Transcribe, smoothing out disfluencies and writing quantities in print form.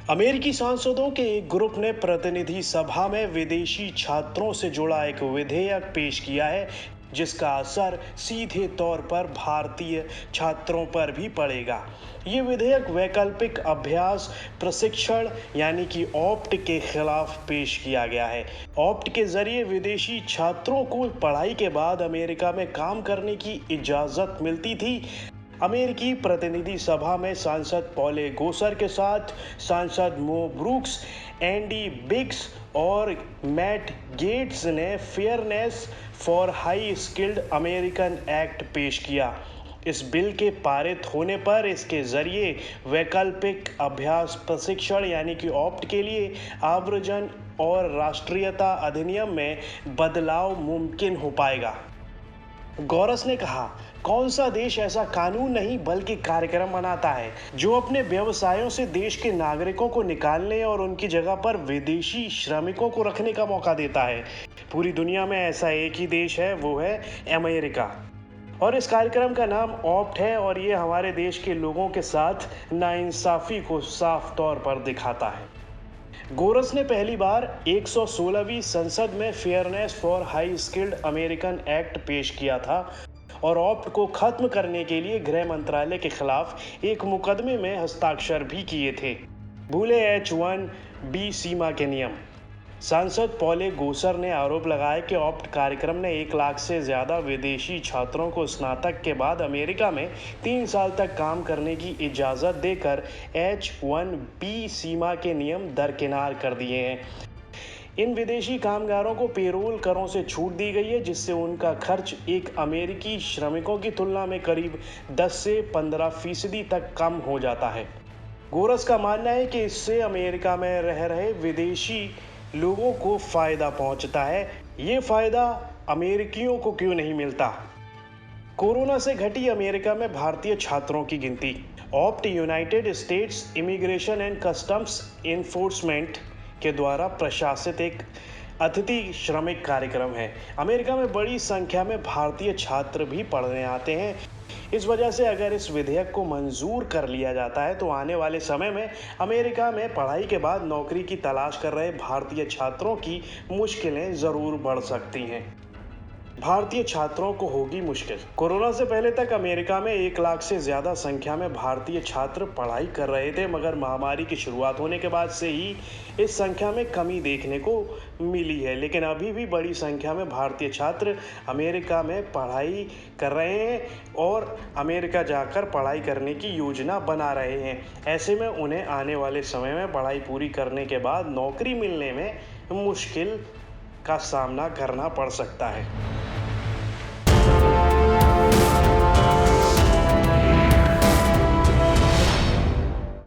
अमेरिकी सांसदों के एक ग्रुप ने प्रतिनिधि सभा में विदेशी छात्रों से जुड़ा एक विधेयक पेश किया है जिसका असर सीधे तौर पर भारतीय छात्रों पर भी पड़ेगा। ये विधेयक वैकल्पिक अभ्यास प्रशिक्षण यानी कि ऑप्ट के खिलाफ पेश किया गया है। ऑप्ट के जरिए विदेशी छात्रों को पढ़ाई के बाद अमेरिका में काम करने की इजाजत मिलती थी। अमेरिकी प्रतिनिधि सभा में सांसद पॉले गोसर के साथ सांसद मो ब्रूक्स, एंडी बिग्स और मैट गेट्स ने fairness for high skilled American act पेश किया। इस बिल के पारित होने पर इसके जरिए वैकल्पिक अभ्यास प्रशिक्षण यानी कि ऑप्ट के लिए आव्रजन और राष्ट्रीयता अधिनियम में बदलाव मुमकिन हो पाएगा। गौरस ने कहा, कौन सा देश ऐसा कानून नहीं बल्कि कार्यक्रम बनाता है जो अपने व्यवसायों से देश के नागरिकों को निकालने और उनकी जगह पर विदेशी श्रमिकों को रखने का मौका देता है। पूरी दुनिया में ऐसा एक ही देश है, वो है अमेरिका। और इस कार्यक्रम का नाम ऑप्ट है और ये हमारे देश के लोगों के साथ नाइंसाफी को साफ तौर पर दिखाता है। गोरस ने पहली बार 116वीं संसद में fairness for high skilled American act पेश किया था और ऑप्ट को खत्म करने के लिए गृह मंत्रालय के खिलाफ एक मुकदमे में हस्ताक्षर भी किए थे। भूले H-1B सीमा के नियम। सांसद पॉले गोसर ने आरोप लगाया कि ऑप्ट कार्यक्रम ने 1 लाख से ज्यादा विदेशी छात्रों को स्नातक के बाद अमेरिका में 3 साल तक काम करने की इजाजत देकर H-1B सीमा के नियम दरकिनार कर दिए हैं। इन विदेशी कामगारों को पेरोल करों से छूट दी गई है जिससे उनका खर्च एक अमेरिकी श्रमिकों की तुलना में करीब 10 से 15% तक कम हो जाता है। गोरस का मानना है कि इससे अमेरिका में रह रहे विदेशी लोगों को फायदा पहुंचता है। ये फायदा अमेरिकियों को क्यों नहीं मिलता? कोरोना से घटी अमेरिका में भारतीय छात्रों की गिनती। Opt United states immigration and customs enforcement के द्वारा प्रशासित एक अतिथि श्रमिक कार्यक्रम है। अमेरिका में बड़ी संख्या में भारतीय छात्र भी पढ़ने आते हैं। इस वजह से अगर इस विधेयक को मंजूर कर लिया जाता है तो आने वाले समय में अमेरिका में पढ़ाई के बाद नौकरी की तलाश कर रहे भारतीय छात्रों की मुश्किलें जरूर बढ़ सकती हैं। भारतीय छात्रों को होगी मुश्किल। कोरोना से पहले तक अमेरिका में 1 लाख से ज्यादा संख्या में भारतीय छात्र पढ़ाई कर रहे थे, मगर महामारी की शुरुआत होने के बाद से ही इस संख्या में कमी देखने को मिली है। लेकिन अभी भी बड़ी संख्या में भारतीय छात्र अमेरिका में पढ़ाई कर रहे हैं और अमेरिका जाकर पढ़ाई करने की योजना बना रहे हैं। ऐसे में उन्हें आने वाले समय में पढ़ाई पूरी करने के बाद नौकरी मिलने में मुश्किल का सामना करना पड़ सकता है।